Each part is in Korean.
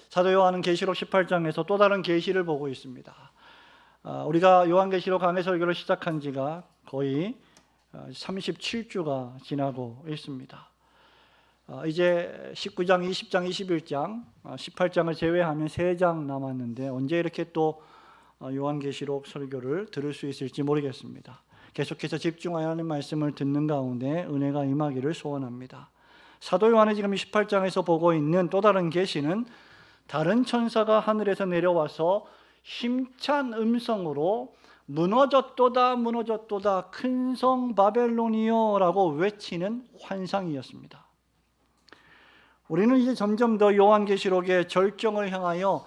사도 요한은 계시록 18장에서 또 다른 계시를 보고 있습니다. 우리가 요한계시록 강해 설교를 시작한 지가 거의 37주가 지나고 있습니다. 이제 19장, 20장, 21장, 18장을 제외하면 3장 남았는데 언제 이렇게 또 요한계시록 설교를 들을 수 있을지 모르겠습니다. 계속해서 집중하여 하나님 말씀을 듣는 가운데 은혜가 임하기를 소원합니다. 사도 요한이 지금 18장에서 보고 있는 또 다른 계시는 다른 천사가 하늘에서 내려와서 힘찬 음성으로 무너졌도다 무너졌도다 큰 성 바벨론이여 라고 외치는 환상이었습니다. 우리는 이제 점점 더 요한계시록의 절정을 향하여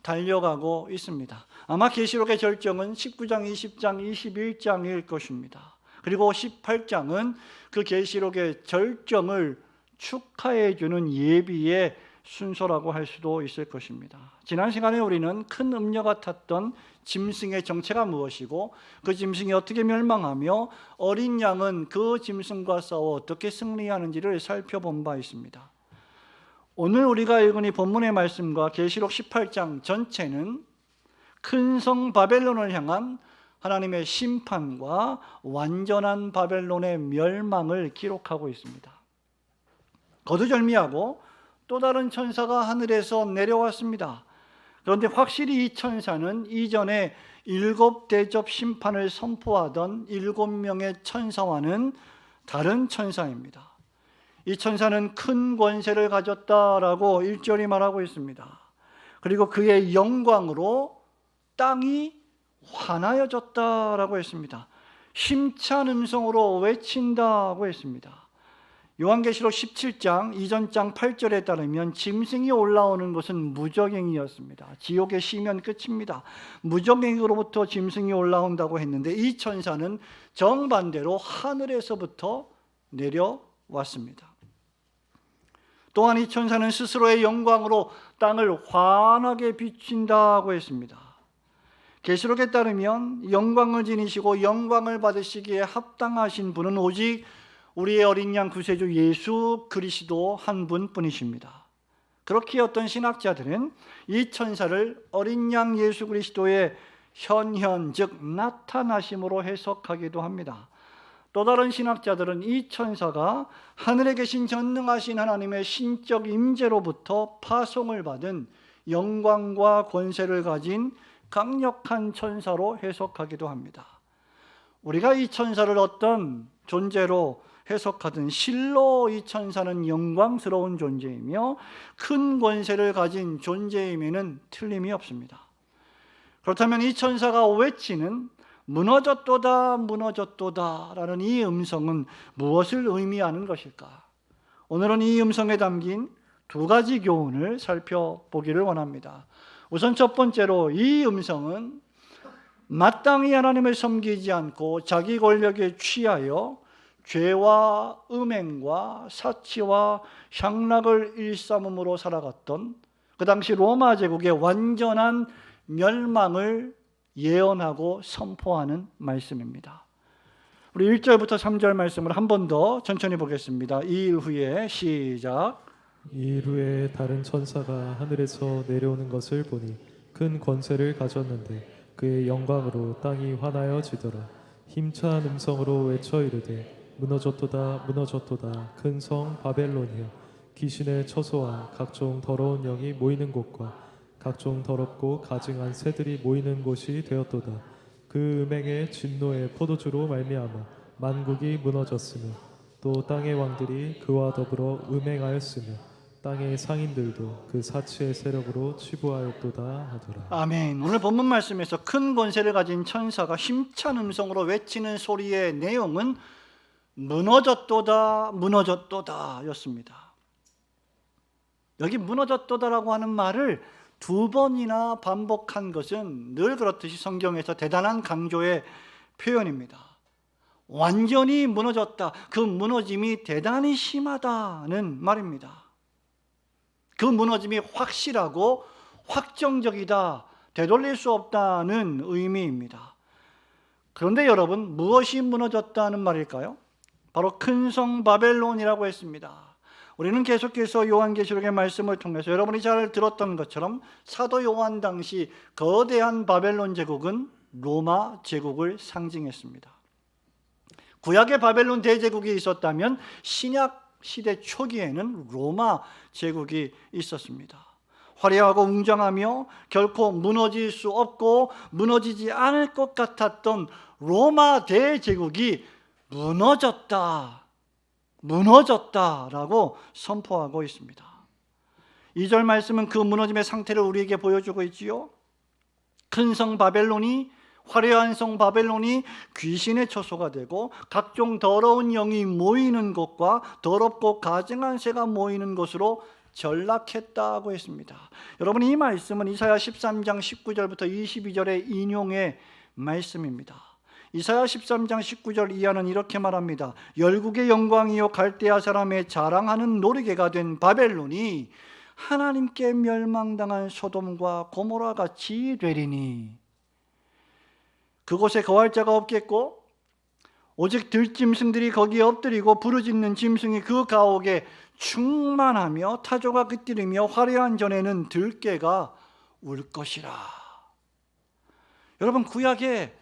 달려가고 있습니다. 아마 계시록의 절정은 19장, 20장, 21장일 것입니다. 그리고 18장은 그 계시록의 절정을 축하해 주는 예비의 순서라고 할 수도 있을 것입니다. 지난 시간에 우리는 큰 음녀가 탔던 짐승의 정체가 무엇이고 그 짐승이 어떻게 멸망하며 어린 양은 그 짐승과 싸워 어떻게 승리하는지를 살펴본 바 있습니다. 오늘 우리가 읽은 이 본문의 말씀과 계시록 18장 전체는 큰 성 바벨론을 향한 하나님의 심판과 완전한 바벨론의 멸망을 기록하고 있습니다. 거두절미하고 또 다른 천사가 하늘에서 내려왔습니다. 그런데 확실히 이 천사는 이전에 7대접 심판을 선포하던 7명의 천사와는 다른 천사입니다. 이 천사는 큰 권세를 가졌다라고 1절이 말하고 있습니다. 그리고 그의 영광으로 땅이 환하여졌다라고 했습니다. 힘찬 음성으로 외친다고 했습니다. 요한계시록 17장 이전장 8절에 따르면 짐승이 올라오는 것은 무적행이었습니다. 지옥의 시면 끝입니다. 무적행으로부터 짐승이 올라온다고 했는데 이 천사는 정반대로 하늘에서부터 내려왔습니다. 또한 이 천사는 스스로의 영광으로 땅을 환하게 비춘다고 했습니다. 계시록에 따르면 영광을 지니시고 영광을 받으시기에 합당하신 분은 오직 우리의 어린 양 구세주 예수 그리스도 한 분뿐이십니다. 그렇게 어떤 신학자들은 이 천사를 어린 양 예수 그리스도의 현현 즉 나타나심으로 해석하기도 합니다. 또 다른 신학자들은 이 천사가 하늘에 계신 전능하신 하나님의 신적 임재로부터 파송을 받은 영광과 권세를 가진 강력한 천사로 해석하기도 합니다. 우리가 이 천사를 어떤 존재로 해석하든 실로 이 천사는 영광스러운 존재이며 큰 권세를 가진 존재임에는 틀림이 없습니다. 그렇다면 이 천사가 외치는 무너졌도다 무너졌도다 라는 이 음성은 무엇을 의미하는 것일까? 오늘은 이 음성에 담긴 2가지 교훈을 살펴보기를 원합니다. 우선 첫 번째로 이 음성은 마땅히 하나님을 섬기지 않고 자기 권력에 취하여 죄와 음행과 사치와 향락을 일삼음으로 살아갔던 그 당시 로마 제국의 완전한 멸망을 예언하고 선포하는 말씀입니다. 우리 1절부터 3절 말씀을 한 번 더 천천히 보겠습니다. 이 일 후에 시작. 이 일 후에 다른 천사가 하늘에서 내려오는 것을 보니 큰 권세를 가졌는데 그의 영광으로 땅이 환하여지더라. 힘찬 음성으로 외쳐 이르되 무너졌도다 무너졌도다 큰 성 바벨론이여 귀신의 처소와 각종 더러운 영이 모이는 곳과 각종 더럽고 가증한 새들이 모이는 곳이 되었도다. 그 음행의 진노의 포도주로 말미암아 만국이 무너졌으며 또 땅의 왕들이 그와 더불어 음행하였으며 땅의 상인들도 그 사치의 세력으로 치부하였도다 하더라. 아멘. 오늘 본문 말씀에서 큰 권세를 가진 천사가 힘찬 음성으로 외치는 소리의 내용은 무너졌도다 무너졌도다 였습니다. 여기 무너졌도다라고 하는 말을 2번이나 반복한 것은 늘 그렇듯이 성경에서 대단한 강조의 표현입니다. 완전히 무너졌다, 그 무너짐이 대단히 심하다는 말입니다. 그 무너짐이 확실하고 확정적이다, 되돌릴 수 없다는 의미입니다. 그런데 여러분, 무엇이 무너졌다는 말일까요? 바로 큰 성 바벨론이라고 했습니다. 우리는 계속해서 요한계시록의 말씀을 통해서 여러분이 잘 들었던 것처럼 사도 요한 당시 거대한 바벨론 제국은 로마 제국을 상징했습니다. 구약의 바벨론 대제국이 있었다면 신약 시대 초기에는 로마 제국이 있었습니다. 화려하고 웅장하며 결코 무너질 수 없고 무너지지 않을 것 같았던 로마 대제국이 무너졌다라고 선포하고 있습니다. 2절 말씀은 그 무너짐의 상태를 우리에게 보여주고 있지요. 큰 성 바벨론이, 화려한 성 바벨론이 귀신의 처소가 되고 각종 더러운 영이 모이는 곳과 더럽고 가증한 새가 모이는 곳으로 전락했다고 했습니다. 여러분, 이 말씀은 이사야 13장 19절부터 22절의 인용의 말씀입니다. 이사야 13장 19절 이하는 이렇게 말합니다. 열국의 영광이요 갈대아 사람의 자랑하는 노리개가 된 바벨론이 하나님께 멸망당한 소돔과 고모라 같이 되리니 그곳에 거할 자가 없겠고 오직 들짐승들이 거기에 엎드리고 부르짖는 짐승이 그 가옥에 충만하며 타조가 깃들이며 화려한 전에는 들깨가 울 것이라. 여러분, 구약의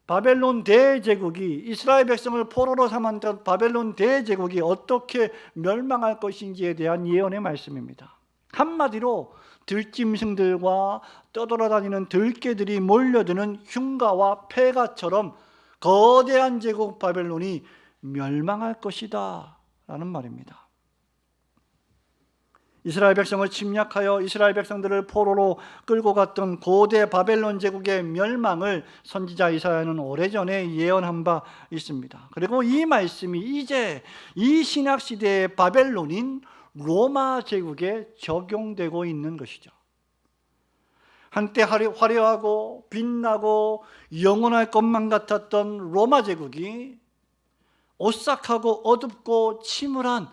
바벨론 대제국이, 이스라엘 백성을 포로로 삼았던 바벨론 대제국이 어떻게 멸망할 것인지에 대한 예언의 말씀입니다. 한마디로 들짐승들과 떠돌아다니는 들깨들이 몰려드는 흉가와 폐가처럼 거대한 제국 바벨론이 멸망할 것이다 라는 말입니다. 이스라엘 백성을 침략하여 이스라엘 백성들을 포로로 끌고 갔던 고대 바벨론 제국의 멸망을 선지자 이사야는 오래전에 예언한 바 있습니다. 그리고 이 말씀이 이제 이 신약 시대의 바벨론인 로마 제국에 적용되고 있는 것이죠. 한때 화려하고 빛나고 영원할 것만 같았던 로마 제국이 오싹하고 어둡고 침울한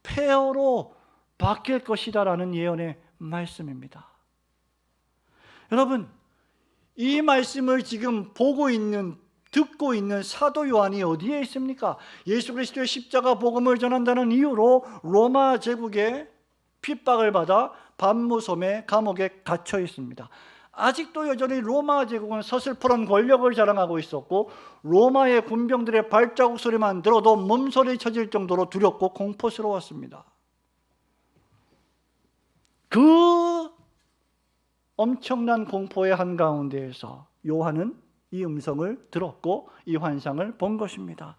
폐허로 바뀔 것이다라는 예언의 말씀입니다. 여러분, 이 말씀을 지금 듣고 있는 사도 요한이 어디에 있습니까? 예수 그리스도의 십자가 복음을 전한다는 이유로 로마 제국의 핍박을 받아 반무섬의 감옥에 갇혀 있습니다. 아직도 여전히 로마 제국은 서슬퍼런 권력을 자랑하고 있었고 로마의 군병들의 발자국 소리만 들어도 몸소리 쳐질 정도로 두렵고 공포스러웠습니다. 그 엄청난 공포의 한가운데에서 요한은 이 음성을 들었고 이 환상을 본 것입니다.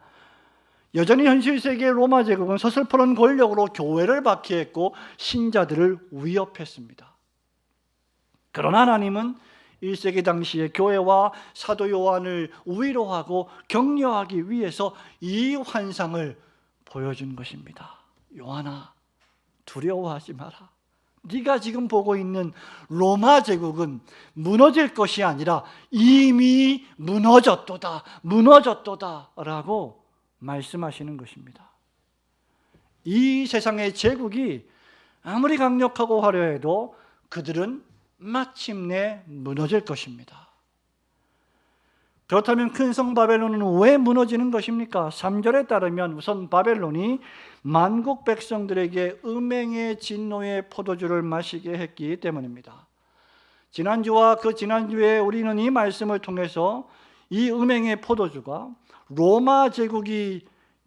여전히 현실 세계의 로마 제국은 서슬퍼런 권력으로 교회를 박해했고 신자들을 위협했습니다. 그러나 하나님은 1세기 당시의 교회와 사도 요한을 위로하고 격려하기 위해서 이 환상을 보여준 것입니다. 요한아, 두려워하지 마라. 네가 지금 보고 있는 로마 제국은 무너질 것이 아니라 이미 무너졌도다 라고 말씀하시는 것입니다. 이 세상의 제국이 아무리 강력하고 화려해도 그들은 마침내 무너질 것입니다. 그렇다면 큰 성 바벨론은 왜 무너지는 것입니까? 3절에 따르면 우선 바벨론이 만국 백성들에게 음행의 진노의 포도주를 마시게 했기 때문입니다. 지난주와 그 지난주에 우리는 이 말씀을 통해서 이 음행의 포도주가 로마 제국이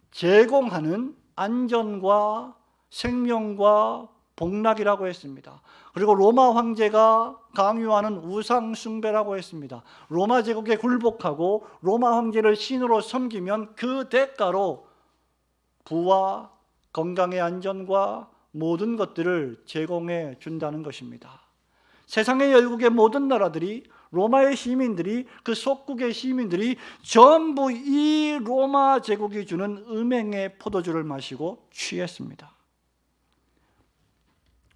제공하는 안전과 생명과 복락이라고 했습니다. 그리고 로마 황제가 강요하는 우상 숭배라고 했습니다. 로마 제국에 굴복하고 로마 황제를 신으로 섬기면 그 대가로 부와 건강의 안전과 모든 것들을 제공해 준다는 것입니다. 세상의 열국의 모든 나라들이, 로마의 시민들이, 그 속국의 시민들이 전부 이 로마 제국이 주는 음행의 포도주를 마시고 취했습니다.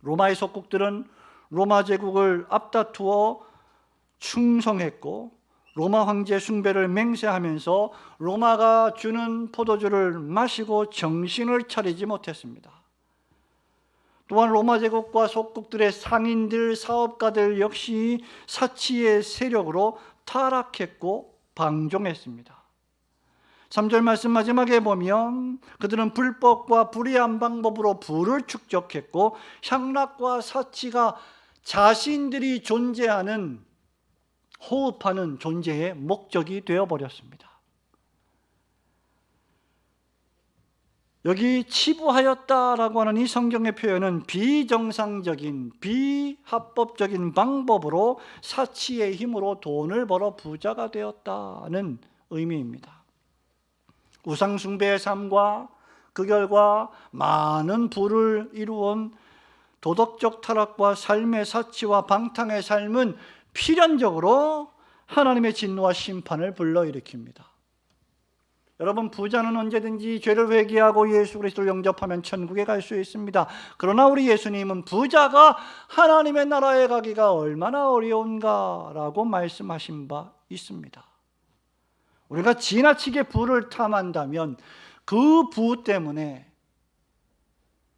로마의 속국들은 로마 제국을 앞다투어 충성했고 로마 황제 숭배를 맹세하면서 로마가 주는 포도주를 마시고 정신을 차리지 못했습니다. 또한 로마 제국과 속국들의 상인들, 사업가들 역시 사치의 세력으로 타락했고 방종했습니다. 3절 말씀 마지막에 보면 그들은 불법과 불의한 방법으로 부를 축적했고 향락과 사치가 자신들이 존재하는, 호흡하는 존재의 목적이 되어버렸습니다. 여기 치부하였다라고 하는 이 성경의 표현은 비정상적인, 비합법적인 방법으로 사치의 힘으로 돈을 벌어 부자가 되었다는 의미입니다. 우상숭배의 삶과 그 결과 많은 부를 이루온 도덕적 타락과 삶의 사치와 방탕의 삶은 필연적으로 하나님의 진노와 심판을 불러일으킵니다. 여러분, 부자는 언제든지 죄를 회개하고 예수 그리스도를 영접하면 천국에 갈 수 있습니다. 그러나 우리 예수님은 부자가 하나님의 나라에 가기가 얼마나 어려운가라고 말씀하신 바 있습니다. 우리가 지나치게 부를 탐한다면 그 부 때문에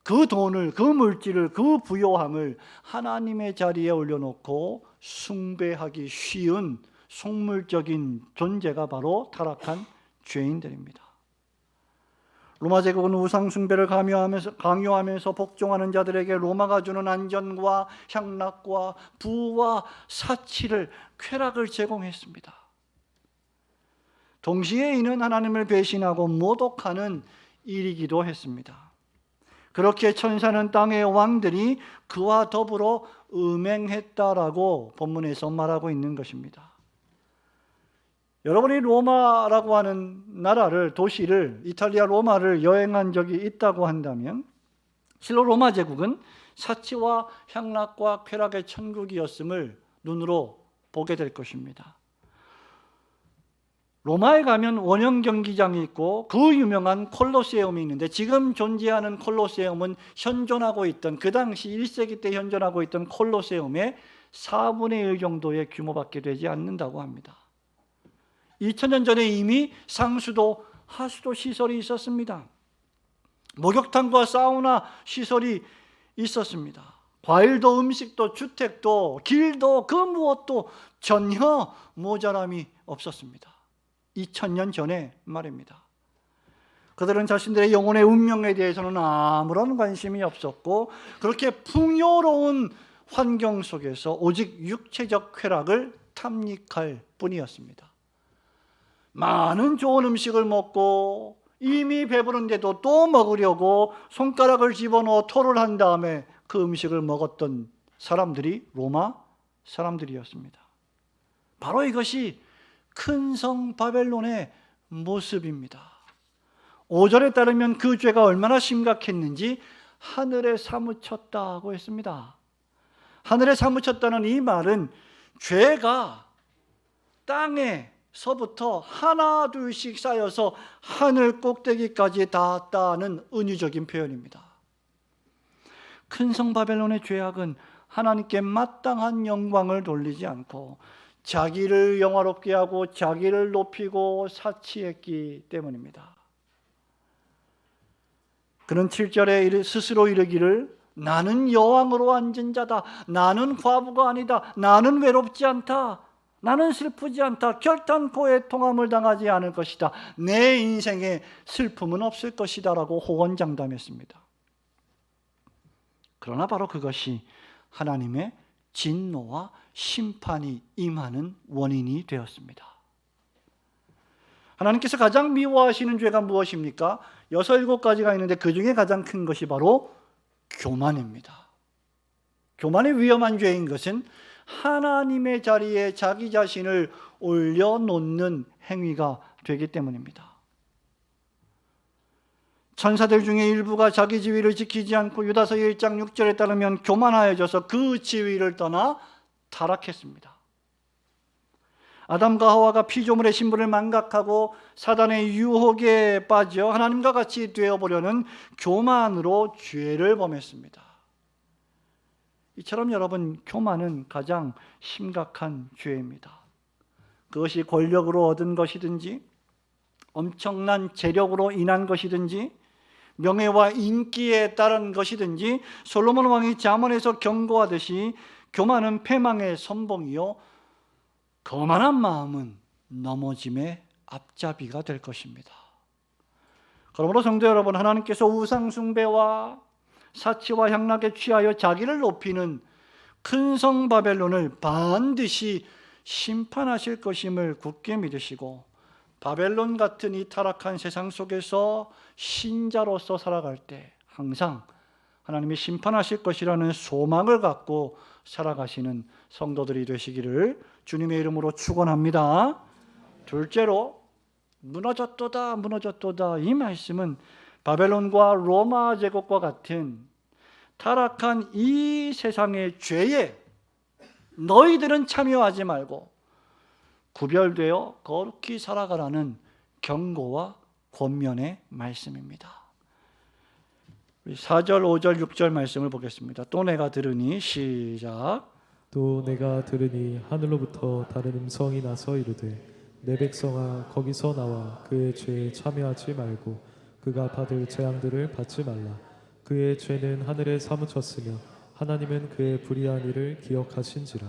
그 돈을, 그 물질을, 그 부요함을 하나님의 자리에 올려놓고 숭배하기 쉬운 속물적인 존재가 바로 타락한 죄인들입니다. 로마 제국은 우상 숭배를 강요하면서 복종하는 자들에게 로마가 주는 안전과 향락과 부와 사치를, 쾌락을 제공했습니다. 동시에 이는 하나님을 배신하고 모독하는 일이기도 했습니다. 그렇게 천사는 땅의 왕들이 그와 더불어 음행했다라고 본문에서 말하고 있는 것입니다. 여러분이 로마라고 하는 나라를, 도시를, 이탈리아 로마를 여행한 적이 있다고 한다면 실로 로마 제국은 사치와 향락과 쾌락의 천국이었음을 눈으로 보게 될 것입니다. 로마에 가면 원형 경기장이 있고 그 유명한 콜로세움이 있는데, 지금 존재하는 콜로세움은 현존하고 있던, 그 당시 1세기 때 현존하고 있던 콜로세움의 4분의 1 정도의 규모밖에 되지 않는다고 합니다. 2000년 전에 이미 상수도, 하수도 시설이 있었습니다. 목욕탕과 사우나 시설이 있었습니다. 과일도 음식도 주택도 길도 그 무엇도 전혀 모자람이 없었습니다. 2000년 전에 말입니다. 그들은 자신들의 영혼의 운명에 대해서는 아무런 관심이 없었고 그렇게 풍요로운 환경 속에서 오직 육체적 쾌락을 탐닉할 뿐이었습니다. 많은 좋은 음식을 먹고 이미 배부른데도 또 먹으려고 손가락을 집어넣어 토를 한 다음에 그 음식을 먹었던 사람들이 로마 사람들이었습니다. 바로 이것이 큰 성 바벨론의 모습입니다. 5절에 따르면 그 죄가 얼마나 심각했는지 하늘에 사무쳤다고 했습니다. 하늘에 사무쳤다는 이 말은 죄가 땅에서부터 하나 둘씩 쌓여서 하늘 꼭대기까지 닿았다는 은유적인 표현입니다. 큰 성 바벨론의 죄악은 하나님께 마땅한 영광을 돌리지 않고 자기를 영화롭게 하고 자기를 높이고 사치했기 때문입니다. 그는 7절에 스스로 이르기를 나는 여왕으로 앉은 자다. 나는 과부가 아니다. 나는 외롭지 않다. 나는 슬프지 않다. 결단코 애통함을 당하지 않을 것이다. 내 인생에 슬픔은 없을 것이다 라고 호언장담했습니다. 그러나 바로 그것이 하나님의 진노와 심판이 임하는 원인이 되었습니다. 하나님께서 가장 미워하시는 죄가 무엇입니까? 6, 7가지가 있는데 그 중에 가장 큰 것이 바로 교만입니다. 교만이 위험한 죄인 것은 하나님의 자리에 자기 자신을 올려놓는 행위가 되기 때문입니다. 천사들 중에 일부가 자기 지위를 지키지 않고 유다서 1장 6절에 따르면 교만하여져서 그 지위를 떠나 타락했습니다. 아담과 하와가 피조물의 신분을 망각하고 사단의 유혹에 빠져 하나님과 같이 되어보려는 교만으로 죄를 범했습니다. 이처럼 여러분, 교만은 가장 심각한 죄입니다. 그것이 권력으로 얻은 것이든지 엄청난 재력으로 인한 것이든지 명예와 인기에 따른 것이든지 솔로몬 왕이 잠언에서 경고하듯이 교만은 패망의 선봉이요 거만한 마음은 넘어짐의 앞잡이가 될 것입니다. 그러므로 성도 여러분, 하나님께서 우상 숭배와 사치와 향락에 취하여 자기를 높이는 큰 성 바벨론을 반드시 심판하실 것임을 굳게 믿으시고, 바벨론 같은 이 타락한 세상 속에서 신자로서 살아갈 때 항상 하나님이 심판하실 것이라는 소망을 갖고 살아가시는 성도들이 되시기를 주님의 이름으로 축원합니다. 둘째로, 무너졌도다 무너졌도다, 이 말씀은 바벨론과 로마 제국과 같은 타락한 이 세상의 죄에 너희들은 참여하지 말고 구별되어 거룩히 살아가라는 경고와 권면의 말씀입니다. 4절, 5절, 6절 말씀을 보겠습니다. 또 내가 들으니, 시작. 또 내가 들으니 하늘로부터 다른 음성이 나서 이르되 내 백성아 거기서 나와 그의 죄에 참여하지 말고 그가 받을 재앙들을 받지 말라. 그의 죄는 하늘에 사무쳤으며 하나님은 그의 불의한 일을 기억하신지라.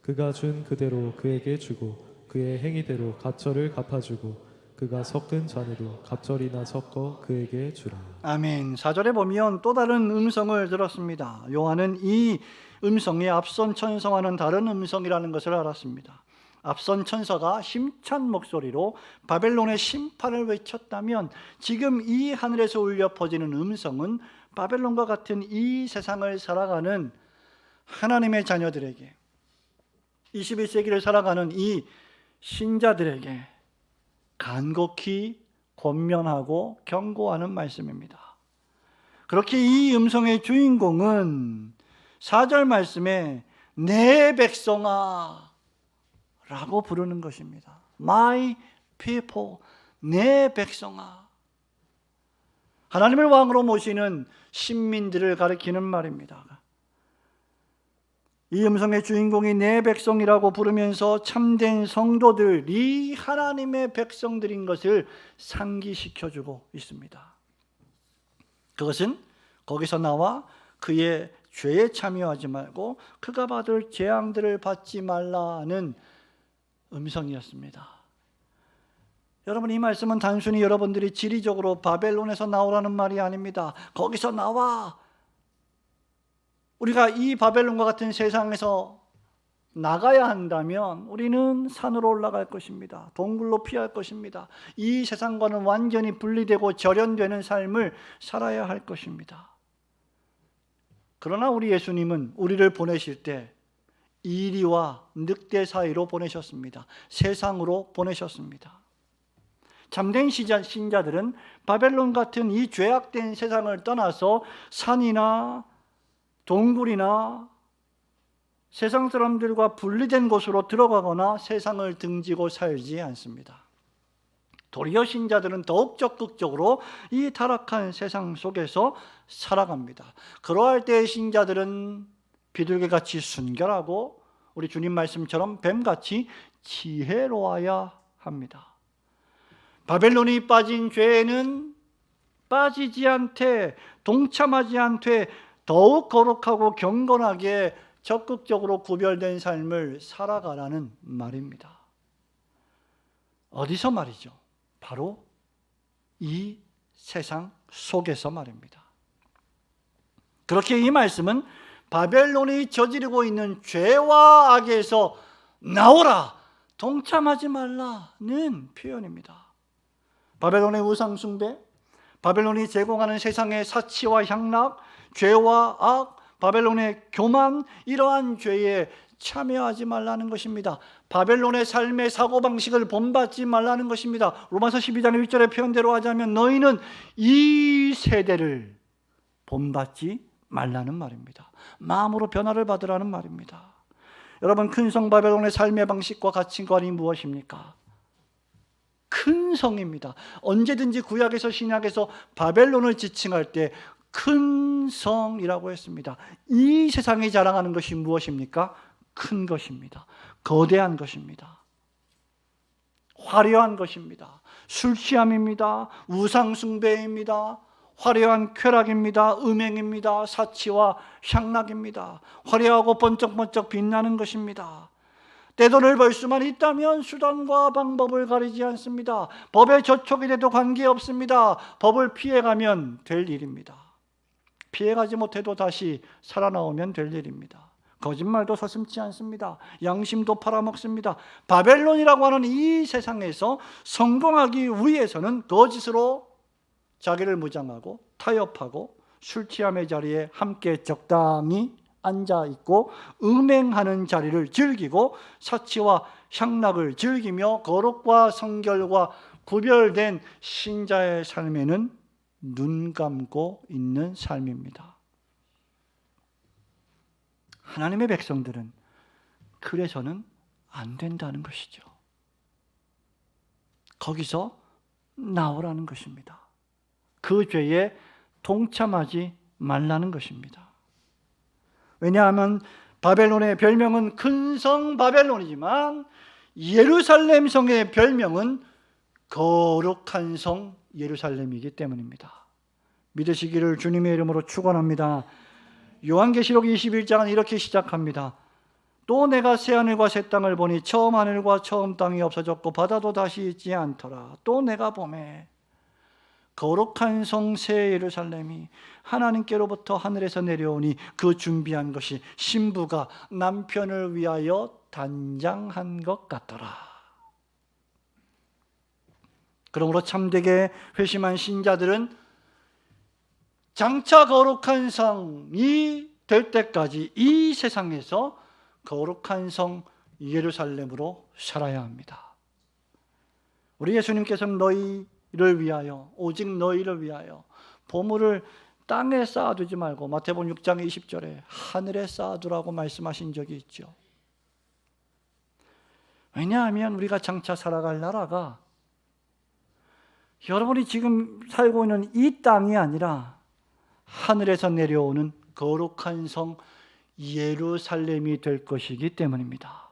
그가 준 그대로 그에게 주고 그의 행위대로 갑절을 갚아주고 그가 섞은 잔에도 갑절이나 섞어 그에게 주라. 아멘. 4절에 보면 또 다른 음성을 들었습니다. 요한은 이 음성이 앞선 천성과는 다른 음성이라는 것을 알았습니다. 앞선 천사가 힘찬 목소리로 바벨론의 심판을 외쳤다면, 지금 이 하늘에서 울려 퍼지는 음성은 바벨론과 같은 이 세상을 살아가는 하나님의 자녀들에게, 21세기를 살아가는 이 신자들에게 간곡히 권면하고 경고하는 말씀입니다. 그렇게 이 음성의 주인공은 4절 말씀에 내 백성아 라고 부르는 것입니다. My people, 내 백성아. 하나님을 왕으로 모시는 신민들을 가리키는 말입니다. 이 음성의 주인공이 내 백성이라고 부르면서 참된 성도들이 하나님의 백성들인 것을 상기시켜주고 있습니다. 그것은 거기서 나와 그의 죄에 참여하지 말고 그가 받을 재앙들을 받지 말라는 음성이었습니다. 여러분, 이 말씀은 단순히 여러분들이 지리적으로 바벨론에서 나오라는 말이 아닙니다. 거기서 나와, 우리가 이 바벨론과 같은 세상에서 나가야 한다면 우리는 산으로 올라갈 것입니다. 동굴로 피할 것입니다. 이 세상과는 완전히 분리되고 절연되는 삶을 살아야 할 것입니다. 그러나 우리 예수님은 우리를 보내실 때 이리와 늑대 사이로 보내셨습니다. 세상으로 보내셨습니다. 참된 신자들은 바벨론 같은 이 죄악된 세상을 떠나서 산이나 동굴이나 세상 사람들과 분리된 곳으로 들어가거나 세상을 등지고 살지 않습니다. 도리어 신자들은 더욱 적극적으로 이 타락한 세상 속에서 살아갑니다. 그러할 때 신자들은 비둘기같이 순결하고 우리 주님 말씀처럼 뱀같이 지혜로워야 합니다. 바벨론이 빠진 죄에는 빠지지 않되, 동참하지 않되 더욱 거룩하고 경건하게 적극적으로 구별된 삶을 살아가라는 말입니다. 어디서 말이죠? 바로 이 세상 속에서 말입니다. 그렇게 이 말씀은 바벨론이 저지르고 있는 죄와 악에서 나오라, 동참하지 말라는 표현입니다. 바벨론의 우상 숭배, 바벨론이 제공하는 세상의 사치와 향락, 죄와 악, 바벨론의 교만, 이러한 죄에 참여하지 말라는 것입니다. 바벨론의 삶의 사고방식을 본받지 말라는 것입니다. 로마서 12장 1절의 표현대로 하자면 너희는 이 세대를 본받지 말라는 말입니다. 마음으로 변화를 받으라는 말입니다. 여러분, 큰 성 바벨론의 삶의 방식과 가치관이 무엇입니까? 큰 성입니다. 언제든지 구약에서 신약에서 바벨론을 지칭할 때 큰 성이라고 했습니다. 이 세상이 자랑하는 것이 무엇입니까? 큰 것입니다. 거대한 것입니다. 화려한 것입니다. 술 취함입니다. 우상 숭배입니다. 화려한 쾌락입니다. 음행입니다. 사치와 향락입니다. 화려하고 번쩍번쩍 빛나는 것입니다. 떼돈을 벌 수만 있다면 수단과 방법을 가리지 않습니다. 법에 저촉이 돼도 관계없습니다. 법을 피해가면 될 일입니다. 피해가지 못해도 다시 살아나오면 될 일입니다. 거짓말도 서슴지 않습니다. 양심도 팔아먹습니다. 바벨론이라고 하는 이 세상에서 성공하기 위해서는 거짓으로 자기를 무장하고 타협하고 술 취함의 자리에 함께 적당히 앉아있고 음행하는 자리를 즐기고 사치와 향락을 즐기며 거룩과 성결과 구별된 신자의 삶에는 눈 감고 있는 삶입니다. 하나님의 백성들은 그래서는 안 된다는 것이죠. 거기서 나오라는 것입니다. 그 죄에 동참하지 말라는 것입니다. 왜냐하면 바벨론의 별명은 큰 성 바벨론이지만 예루살렘 성의 별명은 거룩한 성 예루살렘이기 때문입니다. 믿으시기를 주님의 이름으로 축원합니다. 요한계시록 21장은 이렇게 시작합니다. 또 내가 새하늘과 새 땅을 보니 처음 하늘과 처음 땅이 없어졌고 바다도 다시 있지 않더라. 또 내가 보매 거룩한 성 새 예루살렘이 하나님께로부터 하늘에서 내려오니 그 준비한 것이 신부가 남편을 위하여 단장한 것 같더라. 그러므로 참되게 회심한 신자들은 장차 거룩한 성이 될 때까지 이 세상에서 거룩한 성 예루살렘으로 살아야 합니다. 우리 예수님께서는 너희를 위하여, 오직 너희를 위하여 보물을 땅에 쌓아두지 말고 마태복음 6장 20절에 하늘에 쌓아두라고 말씀하신 적이 있죠. 왜냐하면 우리가 장차 살아갈 나라가 여러분이 지금 살고 있는 이 땅이 아니라 하늘에서 내려오는 거룩한 성 예루살렘이 될 것이기 때문입니다.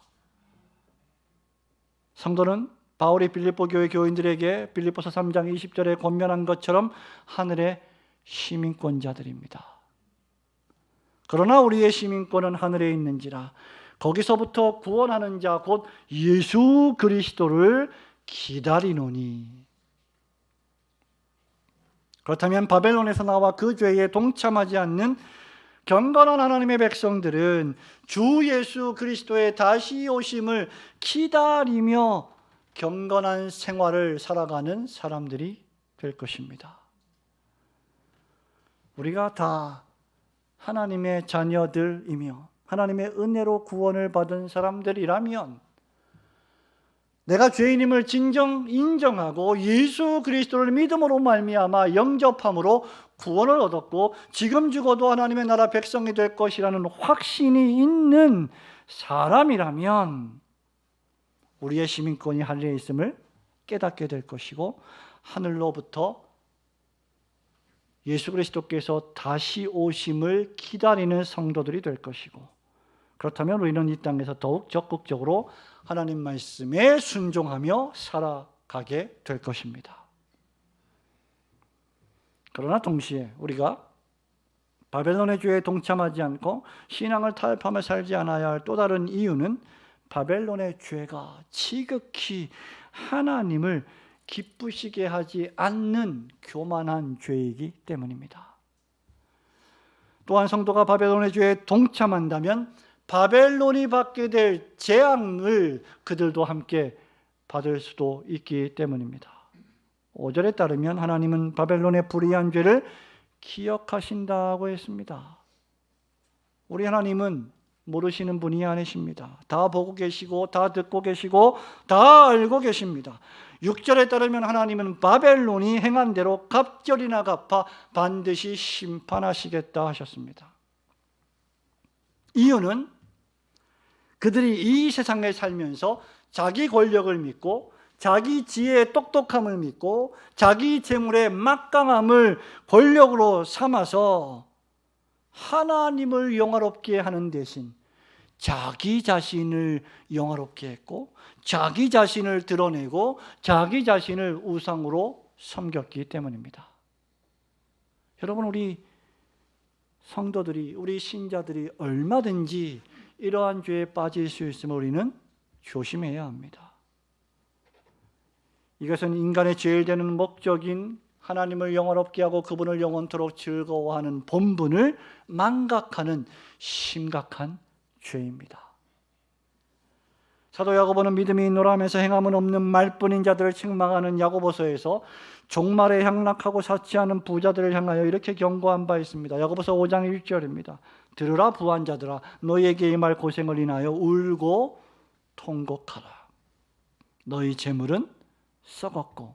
성도는 바울이 빌립보 교회 교인들에게 빌립보서 3장 20절에 권면한 것처럼 하늘의 시민권자들입니다. 그러나 우리의 시민권은 하늘에 있는지라 거기서부터 구원하는 자 곧 예수 그리스도를 기다리노니. 그렇다면 바벨론에서 나와 그 죄에 동참하지 않는 경건한 하나님의 백성들은 주 예수 그리스도의 다시 오심을 기다리며 경건한 생활을 살아가는 사람들이 될 것입니다. 우리가 다 하나님의 자녀들이며 하나님의 은혜로 구원을 받은 사람들이라면 내가 죄인임을 진정 인정하고 예수 그리스도를 믿음으로 말미암아 영접함으로 구원을 얻었고 지금 죽어도 하나님의 나라 백성이 될 것이라는 확신이 있는 사람이라면 우리의 시민권이 하늘에 있음을 깨닫게 될 것이고 하늘로부터 예수 그리스도께서 다시 오심을 기다리는 성도들이 될 것이고 그렇다면 우리는 이 땅에서 더욱 적극적으로 하나님 말씀에 순종하며 살아가게 될 것입니다. 그러나 동시에 우리가 바벨론의 죄에 동참하지 않고 신앙을 타협하며 살지 않아야 할 또 다른 이유는 바벨론의 죄가 지극히 하나님을 기쁘시게 하지 않는 교만한 죄이기 때문입니다. 또한 성도가 바벨론의 죄에 동참한다면 바벨론이 받게 될 재앙을 그들도 함께 받을 수도 있기 때문입니다. 5절에 따르면 하나님은 바벨론의 불의한 죄를 기억하신다고 했습니다. 우리 하나님은 모르시는 분이 아니십니다. 다 보고 계시고 다 듣고 계시고 다 알고 계십니다. 6절에 따르면 하나님은 바벨론이 행한 대로 갑절이나 갚아 반드시 심판하시겠다 하셨습니다. 이유는 그들이 이 세상에 살면서 자기 권력을 믿고 자기 지혜의 똑똑함을 믿고 자기 재물의 막강함을 권력으로 삼아서 하나님을 영화롭게 하는 대신 자기 자신을 영화롭게 했고 자기 자신을 드러내고 자기 자신을 우상으로 섬겼기 때문입니다. 여러분, 우리 성도들이, 우리 신자들이 얼마든지 이러한 죄에 빠질 수 있음을 우리는 조심해야 합니다. 이것은 인간의 제일 되는 목적인 하나님을 영원롭게 하고 그분을 영원토록 즐거워하는 본분을 망각하는 심각한 죄입니다. 사도 야고보는 믿음이 있노라면서 행함은 없는 말뿐인 자들을 책망하는 야고보서에서 종말에 향락하고 사치하는 부자들을 향하여 이렇게 경고한 바 있습니다. 야고보서 5장 1절입니다. 들으라 부한자들아, 너희에게 이 말 고생을 인하여 울고 통곡하라. 너희 재물은 썩었고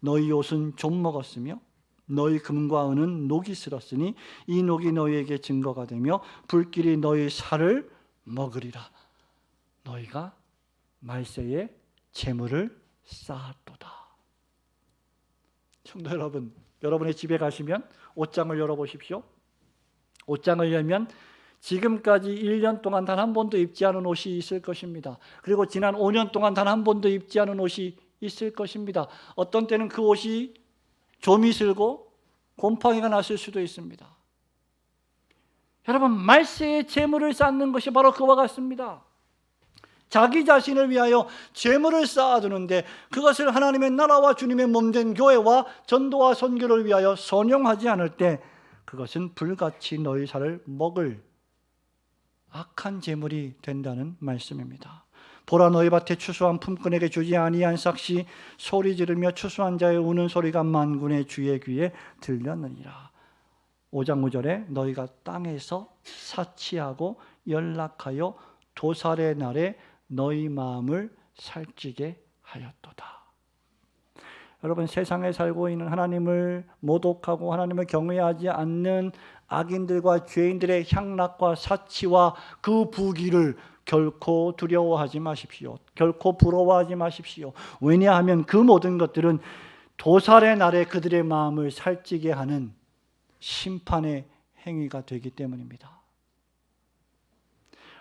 너희 옷은 좀 먹었으며 너희 금과 은은 녹이 슬었으니 이 녹이 너희에게 증거가 되며 불길이 너희 살을 먹으리라. 너희가 말세에 재물을 쌓았도다. 성도 여러분, 여러분의 집에 가시면 옷장을 열어보십시오. 옷장을 열면 지금까지 1년 동안 단 한 번도 입지 않은 옷이 있을 것입니다. 그리고 지난 5년 동안 단 한 번도 입지 않은 옷이 있을 것입니다. 어떤 때는 그 옷이 좀이 슬고 곰팡이가 났을 수도 있습니다. 여러분, 말세에 재물을 쌓는 것이 바로 그와 같습니다. 자기 자신을 위하여 재물을 쌓아두는데 그것을 하나님의 나라와 주님의 몸된 교회와 전도와 선교를 위하여 선용하지 않을 때 그것은 불같이 너희 살을 먹을 악한 재물이 된다는 말씀입니다. 보라, 너희 밭에 추수한 품꾼에게 주지 아니한 삭시 소리 지르며 추수한 자의 우는 소리가 만군의 주의 귀에 들렸느니라. 5장 5절에 너희가 땅에서 사치하고 연락하여 도살의 날에 너희 마음을 살찌게 하였도다. 여러분, 세상에 살고 있는 하나님을 모독하고 하나님을 경외하지 않는 악인들과 죄인들의 향락과 사치와 그 부귀를 결코 두려워하지 마십시오. 결코 부러워하지 마십시오. 왜냐하면 그 모든 것들은 도살의 날에 그들의 마음을 살찌게 하는 심판의 행위가 되기 때문입니다.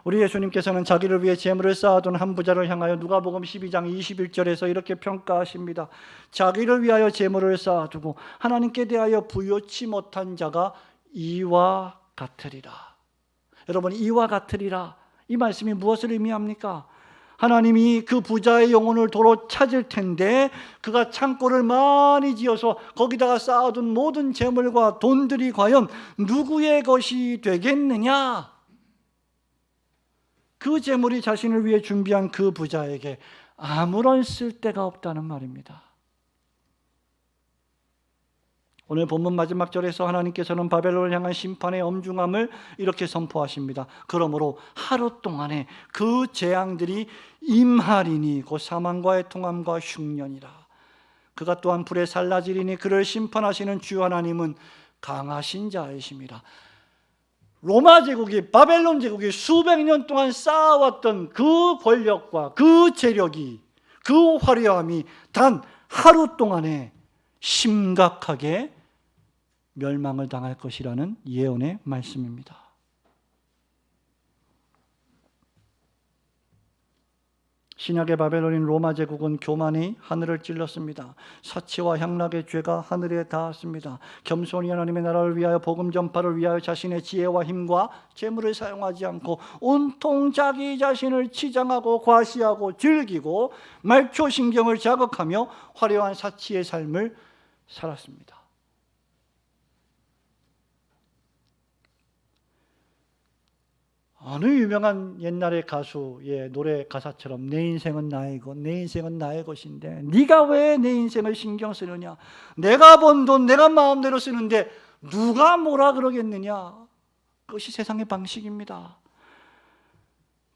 우리 예수님께서는 자기를 위해 재물을 쌓아둔 한 부자를 향하여 누가복음 12장 21절에서 이렇게 평가하십니다. 자기를 위하여 재물을 쌓아두고 하나님께 대하여 부요치 못한 자가 이와 같으리라. 여러분, 이와 같으리라, 이 말씀이 무엇을 의미합니까? 하나님이 그 부자의 영혼을 도로 찾을 텐데 그가 창고를 많이 지어서 거기다가 쌓아둔 모든 재물과 돈들이 과연 누구의 것이 되겠느냐? 그 재물이 자신을 위해 준비한 그 부자에게 아무런 쓸데가 없다는 말입니다. 오늘 본문 마지막 절에서 하나님께서는 바벨론을 향한 심판의 엄중함을 이렇게 선포하십니다. 그러므로 하루 동안에 그 재앙들이 임하리니 곧 사망과의 통함과 흉년이라. 그가 또한 불에 살라지리니 그를 심판하시는 주 하나님은 강하신 자이심이라. 로마 제국이, 바벨론 제국이 수백 년 동안 쌓아왔던 그 권력과 그 재력이, 그 화려함이 단 하루 동안에 심각하게 멸망을 당할 것이라는 예언의 말씀입니다. 신약의 바벨론인 로마 제국은 교만이 하늘을 찔렀습니다. 사치와 향락의 죄가 하늘에 닿았습니다. 겸손히 하나님의 나라를 위하여 복음 전파를 위하여 자신의 지혜와 힘과 재물을 사용하지 않고 온통 자기 자신을 치장하고 과시하고 즐기고 말초신경을 자극하며 화려한 사치의 삶을 살았습니다. 어느 유명한 옛날의 가수의 노래 가사처럼 내 인생은 나의 것, 내 인생은 나의 것인데 네가 왜 내 인생을 신경 쓰느냐? 내가 번 돈 내가 마음대로 쓰는데 누가 뭐라 그러겠느냐? 그것이 세상의 방식입니다.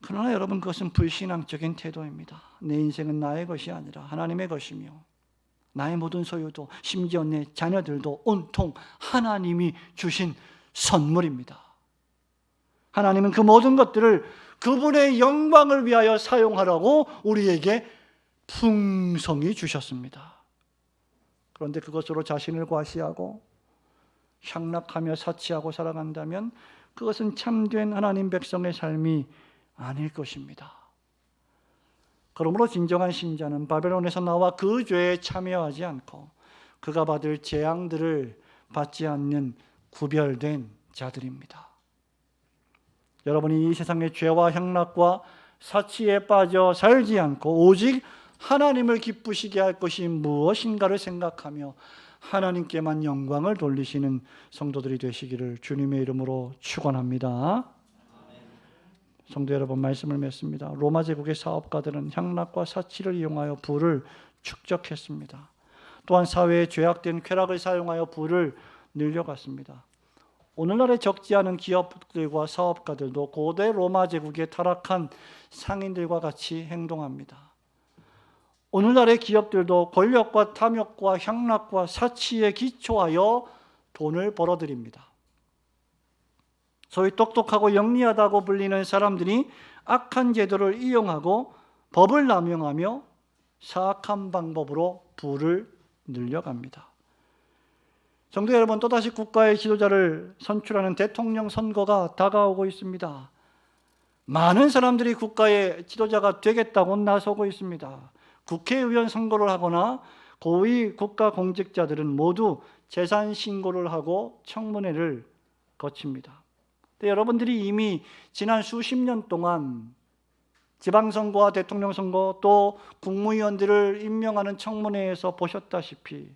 그러나 여러분, 그것은 불신앙적인 태도입니다. 내 인생은 나의 것이 아니라 하나님의 것이며 나의 모든 소유도 심지어 내 자녀들도 온통 하나님이 주신 선물입니다. 하나님은 그 모든 것들을 그분의 영광을 위하여 사용하라고 우리에게 풍성히 주셨습니다. 그런데 그것으로 자신을 과시하고 향락하며 사치하고 살아간다면 그것은 참된 하나님 백성의 삶이 아닐 것입니다. 그러므로 진정한 신자는 바벨론에서 나와 그 죄에 참여하지 않고 그가 받을 재앙들을 받지 않는 구별된 자들입니다. 여러분이 이 세상의 죄와 향락과 사치에 빠져 살지 않고 오직 하나님을 기쁘시게 할 것이 무엇인가를 생각하며 하나님께만 영광을 돌리시는 성도들이 되시기를 주님의 이름으로 축원합니다. 성도 여러분, 말씀을 맺습니다. 로마 제국의 사업가들은 향락과 사치를 이용하여 부를 축적했습니다. 또한 사회에 죄악된 쾌락을 사용하여 부를 늘려갔습니다. 오늘날에 적지 않은 기업들과 사업가들도 고대 로마 제국의 타락한 상인들과 같이 행동합니다. 오늘날의 기업들도 권력과 탐욕과 향락과 사치에 기초하여 돈을 벌어들입니다. 소위 똑똑하고 영리하다고 불리는 사람들이 악한 제도를 이용하고 법을 남용하며 사악한 방법으로 부를 늘려갑니다. 성도 여러분, 또다시 국가의 지도자를 선출하는 대통령 선거가 다가오고 있습니다. 많은 사람들이 국가의 지도자가 되겠다고 나서고 있습니다. 국회의원 선거를 하거나 고위 국가 공직자들은 모두 재산 신고를 하고 청문회를 거칩니다. 여러분들이 이미 지난 수십 년 동안 지방선거와 대통령 선거 또 국무위원들을 임명하는 청문회에서 보셨다시피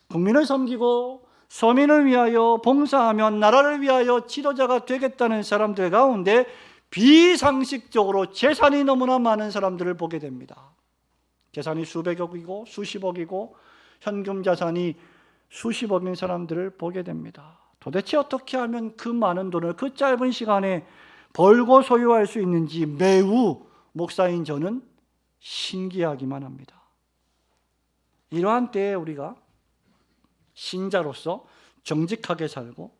국민을 섬기고 서민을 위하여 봉사하며 나라를 위하여 지도자가 되겠다는 사람들 가운데 비상식적으로 재산이 너무나 많은 사람들을 보게 됩니다. 재산이 수백억이고 수십억이고 현금 자산이 수십억인 사람들을 보게 됩니다. 도대체 어떻게 하면 그 많은 돈을 그 짧은 시간에 벌고 소유할 수 있는지 매우 목사인 저는 신기하기만 합니다. 이러한 때에 우리가 신자로서 정직하게 살고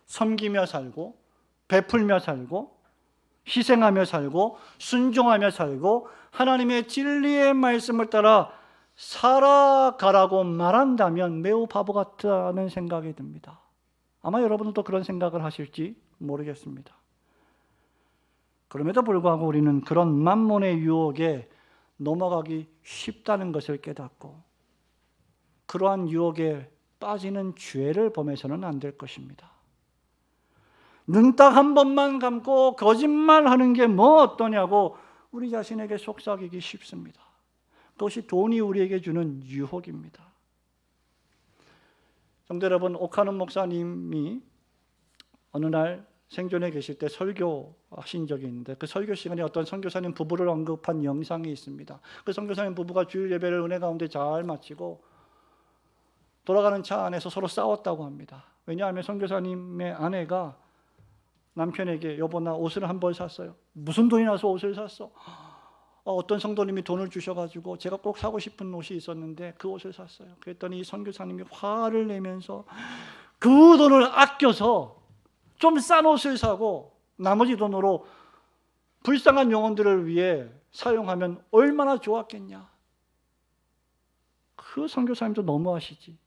섬기며 살고 베풀며 살고 희생하며 살고 순종하며 살고 하나님의 진리의 말씀을 따라 살아가라고 말한다면 매우 바보 같다는 생각이 듭니다. 아마 여러분들도 그런 생각을 하실지 모르겠습니다. 그럼에도 불구하고 우리는 그런 만몬의 유혹에 넘어가기 쉽다는 것을 깨닫고 그러한 유혹에 빠지는 죄를 범해서는 안 될 것입니다. 눈 딱 한 번만 감고 거짓말하는 게 뭐 어떠냐고 우리 자신에게 속삭이기 쉽습니다. 그것이 돈이 우리에게 주는 유혹입니다. 성도 여러분, 오카는 목사님이 어느 날 생존에 계실 때 설교하신 적이 있는데 그 설교 시간에 어떤 선교사님 부부를 언급한 영상이 있습니다. 그 선교사님 부부가 주일 예배를 은혜 가운데 잘 마치고 돌아가는 차 안에서 서로 싸웠다고 합니다. 왜냐하면 선교사님의 아내가 남편에게 여보 나 옷을 한 벌 샀어요. 무슨 돈이 나서 옷을 샀어? 어떤 성도님이 돈을 주셔가지고 제가 꼭 사고 싶은 옷이 있었는데 그 옷을 샀어요. 그랬더니 이 선교사님이 화를 내면서 그 돈을 아껴서 좀 싼 옷을 사고 나머지 돈으로 불쌍한 영혼들을 위해 사용하면 얼마나 좋았겠냐. 그 선교사님도 너무하시지.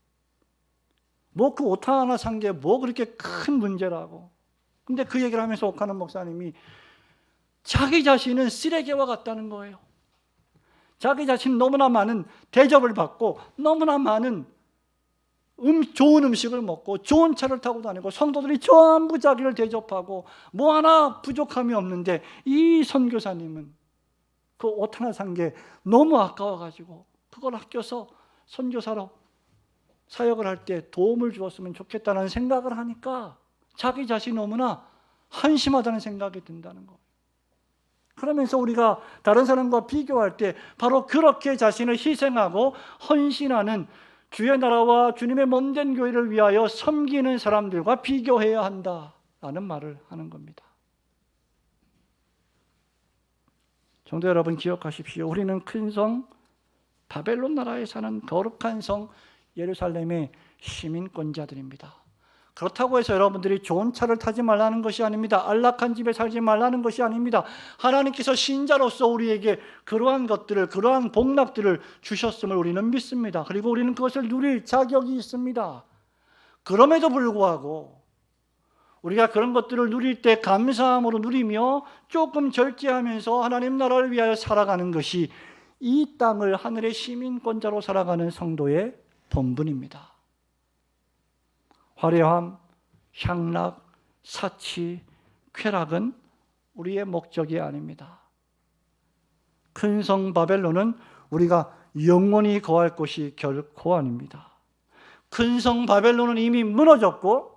뭐 그 옷 하나 산 게 뭐 그렇게 큰 문제라고. 근데 그 얘기를 하면서 옥하는 목사님이 자기 자신은 쓰레기와 같다는 거예요. 자기 자신 너무나 많은 대접을 받고 너무나 많은 좋은 음식을 먹고 좋은 차를 타고 다니고 성도들이 전부 자기를 대접하고 뭐 하나 부족함이 없는데 이 선교사님은 그 옷 하나 산 게 너무 아까워가지고 그걸 아껴서 선교사로 사역을 할 때 도움을 주었으면 좋겠다는 생각을 하니까 자기 자신이 너무나 한심하다는 생각이 든다는 거예요. 그러면서 우리가 다른 사람과 비교할 때 바로 그렇게 자신을 희생하고 헌신하는 주의 나라와 주님의 몸된 교회를 위하여 섬기는 사람들과 비교해야 한다라는 말을 하는 겁니다. 성도 여러분 기억하십시오. 우리는 큰 성 바벨론 나라에 사는 거룩한 성 예루살렘의 시민권자들입니다. 그렇다고 해서 여러분들이 좋은 차를 타지 말라는 것이 아닙니다. 안락한 집에 살지 말라는 것이 아닙니다. 하나님께서 신자로서 우리에게 그러한 것들을, 그러한 복락들을 주셨음을 우리는 믿습니다. 그리고 우리는 그것을 누릴 자격이 있습니다. 그럼에도 불구하고 우리가 그런 것들을 누릴 때 감사함으로 누리며 조금 절제하면서 하나님 나라를 위하여 살아가는 것이 이 땅을 하늘의 시민권자로 살아가는 성도의 본분입니다. 화려함, 향락, 사치, 쾌락은 우리의 목적이 아닙니다. 큰 성 바벨론은 우리가 영원히 거할 곳이 결코 아닙니다. 큰 성 바벨론은 이미 무너졌고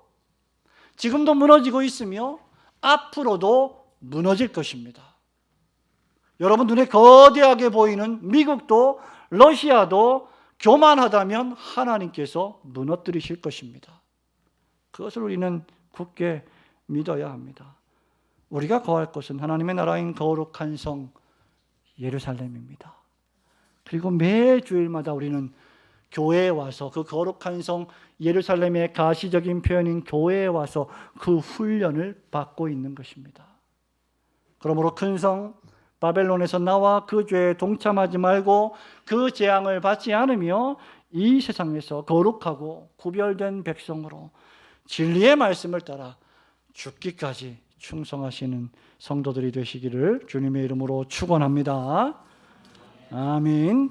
지금도 무너지고 있으며 앞으로도 무너질 것입니다. 여러분 눈에 거대하게 보이는 미국도 러시아도 교만하다면 하나님께서 무너뜨리실 것입니다. 그것을 우리는 굳게 믿어야 합니다. 우리가 거할 곳은 하나님의 나라인 거룩한 성 예루살렘입니다. 그리고 매 주일마다 우리는 교회에 와서 그 거룩한 성 예루살렘의 가시적인 표현인 교회에 와서 그 훈련을 받고 있는 것입니다. 그러므로 큰 성 바벨론에서 나와 그 죄에 동참하지 말고 그 재앙을 받지 않으며 이 세상에서 거룩하고 구별된 백성으로 진리의 말씀을 따라 죽기까지 충성하시는 성도들이 되시기를 주님의 이름으로 축원합니다. 아멘.